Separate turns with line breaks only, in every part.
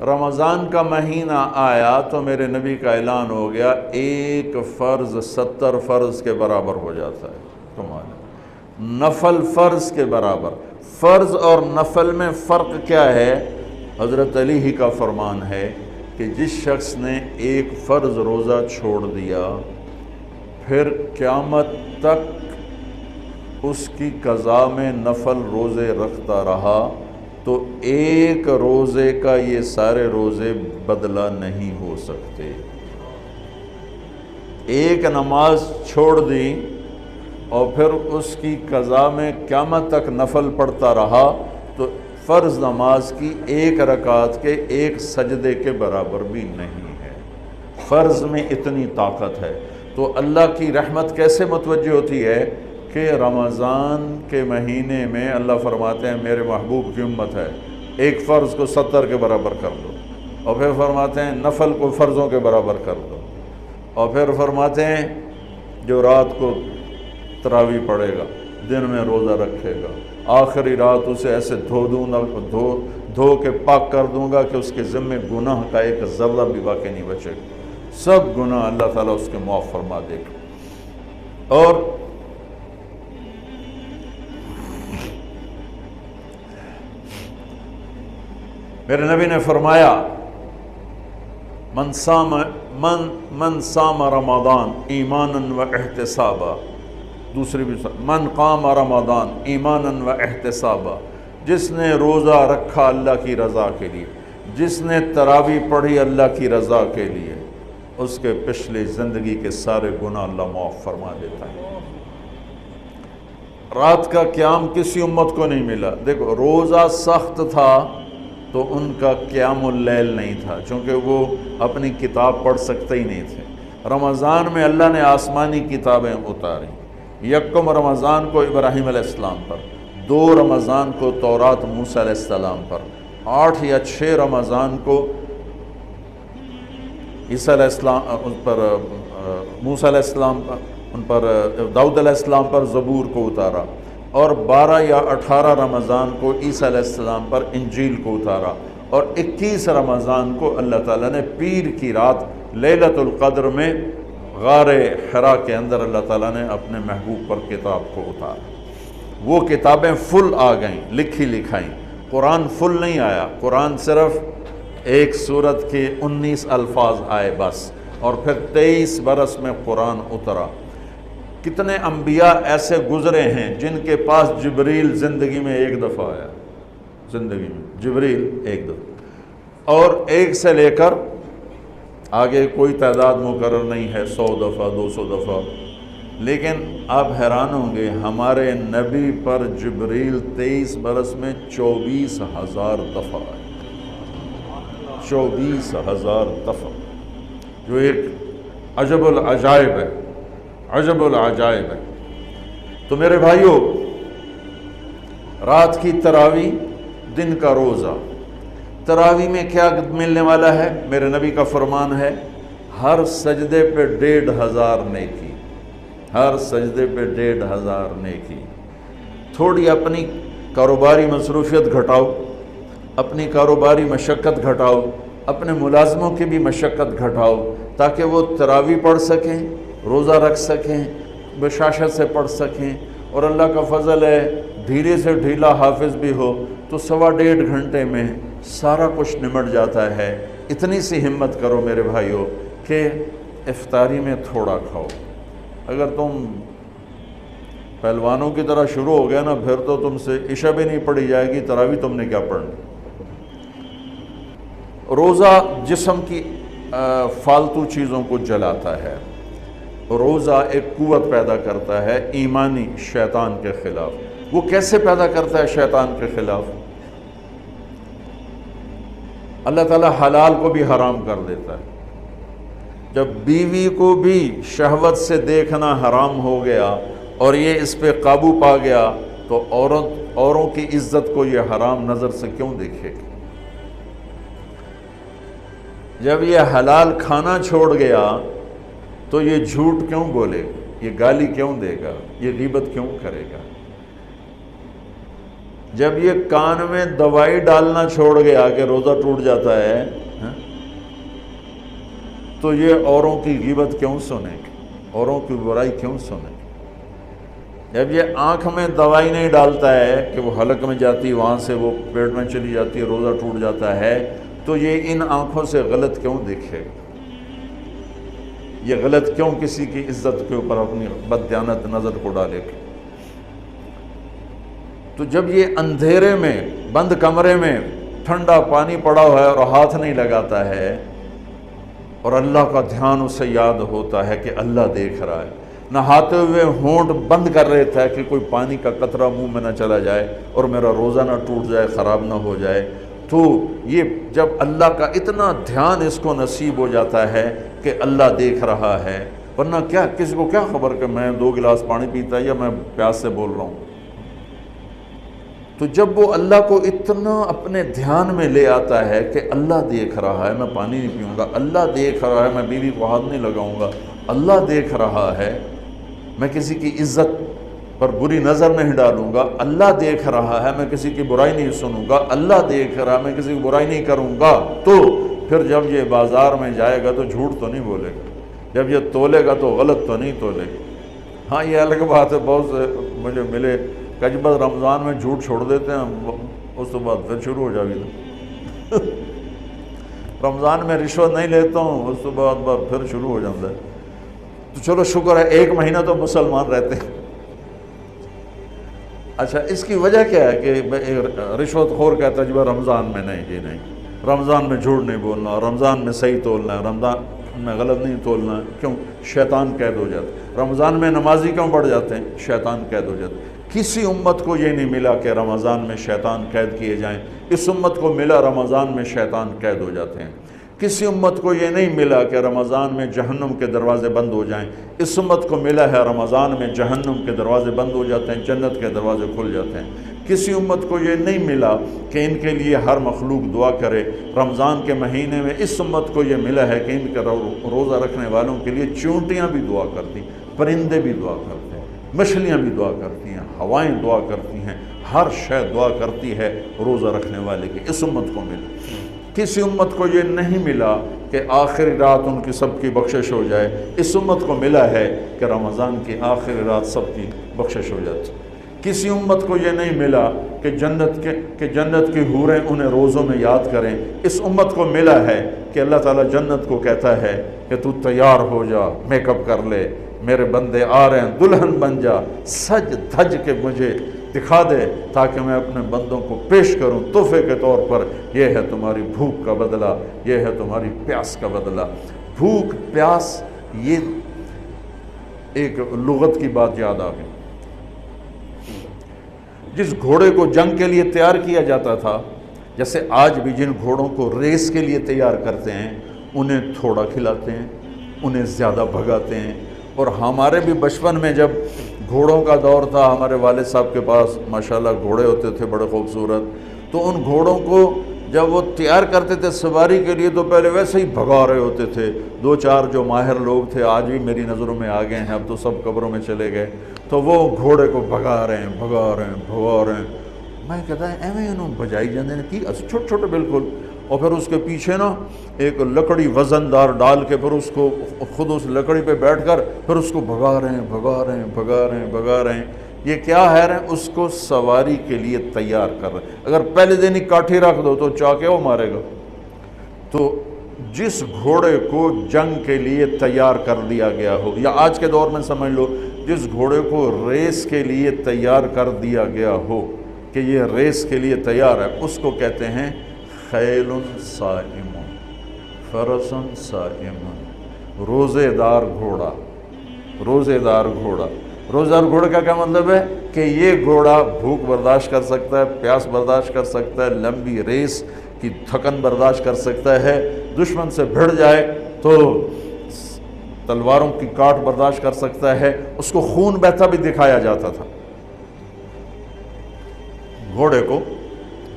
رمضان کا مہینہ آیا تو میرے نبی کا اعلان ہو گیا ایک فرض 70 فرض کے برابر ہو جاتا ہے. کمال. نفل فرض کے برابر. فرض اور نفل میں فرق کیا ہے؟ حضرت علی ہی کا فرمان ہے کہ جس شخص نے ایک فرض روزہ چھوڑ دیا پھر قیامت تک اس کی قضا میں نفل روزے رکھتا رہا تو ایک روزے کا یہ سارے روزے بدلہ نہیں ہو سکتے. ایک نماز چھوڑ دی اور پھر اس کی قضا میں قیامت تک نفل پڑھتا رہا تو فرض نماز کی ایک رکعت کے ایک سجدے کے برابر بھی نہیں ہے. فرض میں اتنی طاقت ہے. تو اللہ کی رحمت کیسے متوجہ ہوتی ہے کہ رمضان کے مہینے میں اللہ فرماتے ہیں میرے محبوب کی امت ہے ایک فرض کو 70 کے برابر کر دو، اور پھر فرماتے ہیں نفل کو فرضوں کے برابر کر دو، اور پھر فرماتے ہیں جو رات کو تراویح پڑھے گا دن میں روزہ رکھے گا آخری رات اسے ایسے دھو دوں گا، دھو کے پاک کر دوں گا کہ اس کے ذمے گناہ کا ایک ذرہ بھی باقی نہیں بچے گا. سب گناہ اللہ تعالیٰ اس کے معاف فرما دے گا. اور میرے نبی نے فرمایا من صام رمضان ایمانا و احتسابا، دوسری بھی من قام رمضان ایمانا و احتسابا، جس نے روزہ رکھا اللہ کی رضا کے لیے، جس نے تراویح پڑھی اللہ کی رضا کے لیے، اس کے پچھلی زندگی کے سارے گناہ اللہ معاف فرما دیتا ہے. رات کا قیام کسی امت کو نہیں ملا. دیکھو روزہ سخت تھا تو ان کا قیام اللیل نہیں تھا چونکہ وہ اپنی کتاب پڑھ سکتے ہی نہیں تھے. رمضان میں اللہ نے آسمانی کتابیں اتاری. یکم رمضان کو ابراہیم علیہ السلام پر، 2 رمضان کو تورات موسیٰ علیہ السلام پر، 8 یا 6 رمضان کو عیسیٰ علیہ السلام پر، موسیٰ علیہ السلام ان پر، داؤد علیہ السلام پر زبور کو اتارا، اور 12 یا 18 رمضان کو عیسیٰ علیہ السلام پر انجیل کو اتارا، اور 21 رمضان کو اللہ تعالیٰ نے پیر کی رات لیلۃ القدر میں غار حرا کے اندر اللہ تعالیٰ نے اپنے محبوب پر کتاب کو اتارا. وہ کتابیں فل آ گئیں، لکھی لکھائیں. قرآن فل نہیں آیا، قرآن صرف ایک سورت کے 19 الفاظ آئے بس، اور پھر 23 برس میں قرآن اترا. کتنے انبیاء ایسے گزرے ہیں جن کے پاس جبریل زندگی میں ایک دفعہ آیا، زندگی میں جبریل ایک دفعہ، اور ایک سے لے کر آگے کوئی تعداد مقرر نہیں ہے، 100 دفعہ 200 دفعہ. لیکن آپ حیران ہوں گے ہمارے نبی پر جبریل 23 برس میں 24,000 دفعہ آئے. 24,000 دفعہ، جو ایک عجب العجائب ہے، عجب العجائب ہے. تو میرے بھائیوں، رات کی تراویح، دن کا روزہ. تراویح میں کیا ملنے والا ہے؟ میرے نبی کا فرمان ہے ہر سجدے پہ 1,500 نیکی، ہر سجدے پہ 1,500 نیکی. تھوڑی اپنی کاروباری مصروفیت گھٹاؤ، اپنی کاروباری مشقت گھٹاؤ، اپنے ملازموں کی بھی مشقت گھٹاؤ تاکہ وہ تراویح پڑھ سکیں، روزہ رکھ سکیں، بشاشت سے پڑھ سکیں. اور اللہ کا فضل ہے دھیرے سے ڈھیلا حافظ بھی ہو تو 1.25 گھنٹے میں سارا کچھ نمٹ جاتا ہے. اتنی سی ہمت کرو میرے بھائیوں کہ افطاری میں تھوڑا کھاؤ. اگر تم پہلوانوں کی طرح شروع ہو گیا نا پھر تو تم سے عشاء بھی نہیں پڑھی جائے گی، تراویح تم نے کیا پڑھنی. روزہ جسم کی فالتو چیزوں کو جلاتا ہے. روزہ ایک قوت پیدا کرتا ہے ایمانی شیطان کے خلاف. وہ کیسے پیدا کرتا ہے شیطان کے خلاف؟ اللہ تعالیٰ حلال کو بھی حرام کر دیتا ہے. جب بیوی کو بھی شہوت سے دیکھنا حرام ہو گیا اور یہ اس پہ قابو پا گیا تو اوروں کی عزت کو یہ حرام نظر سے کیوں دیکھے گی؟ جب یہ حلال کھانا چھوڑ گیا تو یہ جھوٹ کیوں بولے گا، یہ گالی کیوں دے گا، یہ غیبت کیوں کرے گا؟ جب یہ کان میں دوائی ڈالنا چھوڑ گیا کہ روزہ ٹوٹ جاتا ہے تو یہ اوروں کی غیبت کیوں سنے گی، اوروں کی برائی کیوں سنے گی؟ جب یہ آنکھ میں دوائی نہیں ڈالتا ہے کہ وہ حلق میں جاتی، وہاں سے وہ پیٹ میں چلی جاتی ہے، روزہ ٹوٹ جاتا ہے، تو یہ ان آنکھوں سے غلط کیوں دیکھے گا؟ یہ غلط کیوں کسی کی عزت کے اوپر اپنی بددیانت نظر کو ڈالے گا؟ تو جب یہ اندھیرے میں بند کمرے میں ٹھنڈا پانی پڑا ہوا ہے اور ہاتھ نہیں لگاتا ہے اور اللہ کا دھیان اسے یاد ہوتا ہے کہ اللہ دیکھ رہا ہے، نہاتے ہوئے ہونٹ بند کر رہے تھے کہ کوئی پانی کا قطرہ منہ میں نہ چلا جائے اور میرا روزہ نہ ٹوٹ جائے، خراب نہ ہو جائے، تو یہ جب اللہ کا اتنا دھیان اس کو نصیب ہو جاتا ہے کہ اللہ دیکھ رہا ہے، ورنہ کیا کسی کو کیا خبر کہ میں 2 گلاس پانی پیتا ہے یا میں پیاس سے بول رہا ہوں؟ تو جب وہ اللہ کو اتنا اپنے دھیان میں لے آتا ہے کہ اللہ دیکھ رہا ہے، میں پانی نہیں پیوں گا، اللہ دیکھ رہا ہے، میں بیوی کو ہاتھ نہیں لگاؤں گا، اللہ دیکھ رہا ہے، میں کسی کی عزت پر بری نظر نہیں ڈالوں گا، اللہ دیکھ رہا ہے، میں کسی کی برائی نہیں سنوں گا، اللہ دیکھ رہا ہے، میں کسی کی برائی نہیں کروں گا، تو پھر جب یہ بازار میں جائے گا تو جھوٹ تو نہیں بولے گا، جب یہ تولے گا تو غلط تو نہیں تولے گا۔ ہاں یہ الگ بات ہے، بہت سے مجھے ملے کہ بس رمضان میں جھوٹ چھوڑ دیتے ہیں، اس کے بعد پھر شروع ہو جائے گا رمضان میں رشوت نہیں لیتا ہوں، اس کے بعد پھر شروع ہو جاتا ہے۔ تو چلو شکر ہے 1 مہینہ تو مسلمان رہتے ہیں۔ اچھا اس کی وجہ کیا ہے کہ رشوت خور کہتا ہے جی رمضان میں نہیں، جی نہیں، رمضان میں جھوٹ نہیں بولنا، رمضان میں صحیح تولنا ہے، رمضان میں غلط نہیں تولنا ہے، کیوں؟ شیطان قید ہو جاتا ہے۔ رمضان میں نمازی کیوں بڑھ جاتے ہیں؟ شیطان قید ہو جاتا ہے۔ کسی امت کو یہ نہیں ملا کہ رمضان میں شیطان قید کیے جائیں، اس امت کو ملا رمضان میں شیطان قید ہو جاتے ہیں۔ کسی امت کو یہ نہیں ملا کہ رمضان میں جہنم کے دروازے بند ہو جائیں، اس امت کو ملا ہے رمضان میں جہنم کے دروازے بند ہو جاتے ہیں، جنت کے دروازے کھل جاتے ہیں۔ کسی امت کو یہ نہیں ملا کہ ان کے لیے ہر مخلوق دعا کرے، رمضان کے مہینے میں اس امت کو یہ ملا ہے کہ ان کے روزہ رکھنے والوں کے لیے چونٹیاں بھی دعا کرتی، پرندے بھی دعا کرتے ہیں، مچھلیاں بھی دعا کرتی ہیں، ہوائیں دعا کرتی ہیں، ہر شے دعا کرتی ہے روزہ رکھنے والے کی۔ اس امت کو ملا۔ کسی امت کو یہ نہیں ملا کہ آخری رات ان کی سب کی بخشش ہو جائے، اس امت کو ملا ہے کہ رمضان کی آخری رات سب کی بخشش ہو جاتی۔ کسی امت کو یہ نہیں ملا کہ جنت کی حوریں انہیں روزوں میں یاد کریں، اس امت کو ملا ہے کہ اللہ تعالیٰ جنت کو کہتا ہے کہ تو تیار ہو جا، میک اپ کر لے، میرے بندے آ رہے ہیں، دلہن بن جا، سج دھج کے مجھے دکھا دے تاکہ میں اپنے بندوں کو پیش کروں تحفے کے طور پر۔ یہ ہے تمہاری بھوک کا بدلہ، یہ ہے تمہاری پیاس کا بدلہ۔ بھوک پیاس، یہ ایک لغت کی بات یاد آ گئی۔ جس گھوڑے کو جنگ کے لیے تیار کیا جاتا تھا، جیسے آج بھی جن گھوڑوں کو ریس کے لیے تیار کرتے ہیں، انہیں تھوڑا کھلاتے ہیں، انہیں زیادہ بھگاتے ہیں۔ اور ہمارے بھی بچپن میں جب گھوڑوں کا دور تھا، ہمارے والد صاحب کے پاس ماشاءاللہ گھوڑے ہوتے تھے بڑے خوبصورت، تو ان گھوڑوں کو جب وہ تیار کرتے تھے سواری کے لیے تو پہلے ویسے ہی بھگا رہے ہوتے تھے۔ 2-4 جو ماہر لوگ تھے آج بھی میری نظروں میں آ گئے ہیں، اب تو سب قبروں میں چلے گئے، تو وہ گھوڑے کو بھگا رہے ہیں۔ میں کہتا ہے ایویں انہوں بجائی جاندے نے کی چھوٹے چھوٹے بالکل، اور پھر اس کے پیچھے نا ایک لکڑی وزن دار ڈال کے پھر اس کو خود اس لکڑی پہ بیٹھ کر پھر اس کو بھگا رہے ہیں۔ یہ کیا ہے رہے ہیں؟ اس کو سواری کے لیے تیار کر رہے ہیں۔ اگر پہلے دن ہی کاٹھی رکھ دو تو چاکے وہ مارے گا۔ تو جس گھوڑے کو جنگ کے لیے تیار کر دیا گیا ہو، یا آج کے دور میں سمجھ لو جس گھوڑے کو ریس کے لیے تیار کر دیا گیا ہو کہ یہ ریس کے لیے تیار ہے، اس کو کہتے ہیں خیل صائم، فرس صائم، روزے دار گھوڑا۔ روزے دار گھوڑا کا کیا مطلب ہے؟ کہ یہ گھوڑا بھوک برداشت کر سکتا ہے، پیاس برداشت کر سکتا ہے، لمبی ریس کی تھکن برداشت کر سکتا ہے، دشمن سے بھڑ جائے تو تلواروں کی کاٹ برداشت کر سکتا ہے۔ اس کو خون بہتا بھی دکھایا جاتا تھا، گھوڑے کو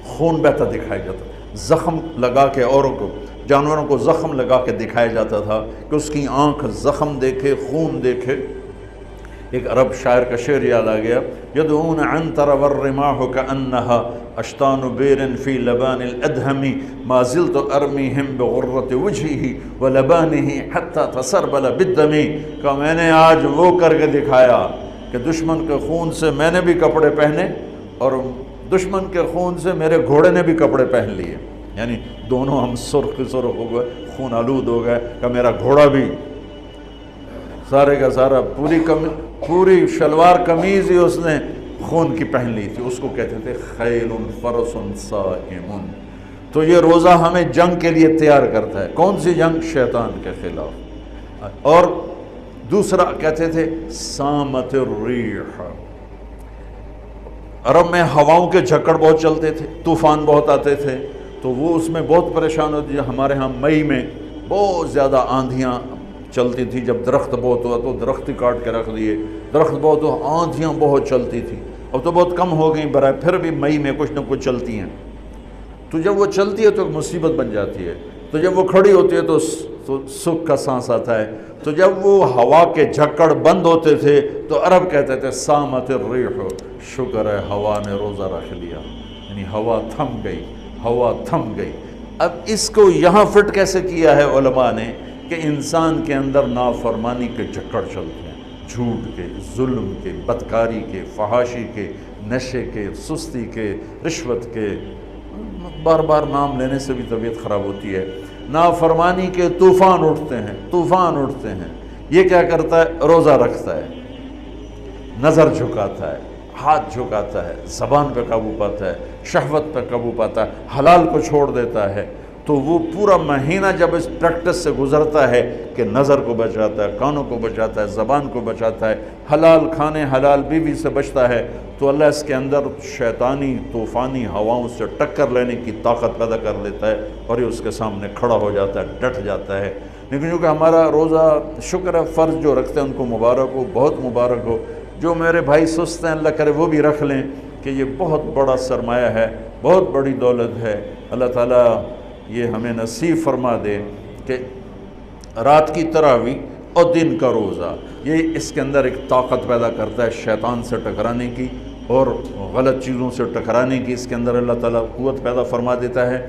خون بہتا دکھایا جاتا تھا، زخم لگا کے اوروں کو، جانوروں کو زخم لگا کے دکھایا جاتا تھا کہ اس کی آنکھ زخم دیکھے، خون دیکھے۔ ایک عرب شاعر کا شعر یاد آ گیا، یدعون عنتر والرماح کأنہا اشتان بیر فی لبان الادہم ما زلت ارمیہم بغرۃ وجہہ ولبانہ حتی تسربل بالدم، کہ میں نے آج وہ کر کے دکھایا کہ دشمن کے خون سے میں نے بھی کپڑے پہنے اور دشمن کے خون سے میرے گھوڑے نے بھی کپڑے پہن لیے، یعنی دونوں ہم سرخ سرخ ہو گئے، خون آلود ہو گئے، کہ میرا گھوڑا بھی سارے کا سارا پوری شلوار قمیض ہی اس نے خون کی پہن لی تھی، اس کو کہتے تھے خیل فرس صائم۔ تو یہ روزہ ہمیں جنگ کے لیے تیار کرتا ہے، کون سی جنگ؟ شیطان کے خلاف۔ اور دوسرا کہتے تھے سامت الریح، عرب میں ہواؤں کے جھکڑ بہت چلتے تھے، طوفان بہت آتے تھے، تو وہ اس میں بہت پریشان ہوتی ہے۔ ہمارے ہاں مئی میں بہت زیادہ آندھیاں چلتی تھی، جب درخت بہت ہوا تو درخت ہی کاٹ کے رکھ دیے، درخت بہت ہوا، آندھیاں بہت چلتی تھی، اب تو بہت کم ہو گئیں برائے، پھر بھی مئی میں کچھ نہ کچھ چلتی ہیں۔ تو جب وہ چلتی ہے تو ایک مصیبت بن جاتی ہے، تو جب وہ کھڑی ہوتی ہے تو سکھ کا سانس آتا ہے۔ تو جب وہ ہوا کے جھکڑ بند ہوتے تھے تو عرب کہتے تھے سامت الریح، شکر ہے ہوا نے روزہ رکھ لیا، یعنی ہوا تھم گئی، ہوا تھم گئی۔ اب اس کو یہاں فٹ کیسے کیا ہے علماء نے کہ انسان کے اندر نافرمانی کے جھکڑ چلتے ہیں، جھوٹ کے، ظلم کے، بدکاری کے، فحاشی کے، نشے کے، سستی کے، رشوت کے، بار بار نام لینے سے بھی طبیعت خراب ہوتی ہے، نافرمانی کے طوفان اٹھتے ہیں، طوفان اٹھتے ہیں۔ یہ کیا کرتا ہے؟ روزہ رکھتا ہے، نظر جھکاتا ہے، ہاتھ جھکاتا ہے، زبان پہ قابو پاتا ہے، شہوت پہ قابو پاتا ہے، حلال کو چھوڑ دیتا ہے۔ تو وہ پورا مہینہ جب اس پریکٹس سے گزرتا ہے کہ نظر کو بچاتا ہے، کانوں کو بچاتا ہے، زبان کو بچاتا ہے، حلال کھانے، حلال بیوی سے بچتا ہے، تو اللہ اس کے اندر شیطانی طوفانی ہواؤں سے ٹکر لینے کی طاقت پیدا کر لیتا ہے، اور یہ اس کے سامنے کھڑا ہو جاتا ہے، ڈٹ جاتا ہے۔ لیکن چونکہ ہمارا روزہ شکر ہے فرض جو رکھتے ہیں ان کو مبارک ہو، بہت مبارک ہو۔ جو میرے بھائی سست ہیں اللہ کرے وہ بھی رکھ لیں کہ یہ بہت بڑا سرمایہ ہے، بہت بڑی دولت ہے۔ اللہ تعالیٰ یہ ہمیں نصیب فرما دے کہ رات کی تراویح اور دن کا روزہ، یہ اس کے اندر ایک طاقت پیدا کرتا ہے شیطان سے ٹکرانے کی اور غلط چیزوں سے ٹکرانے کی، اس کے اندر اللہ تعالیٰ قوت پیدا فرما دیتا ہے۔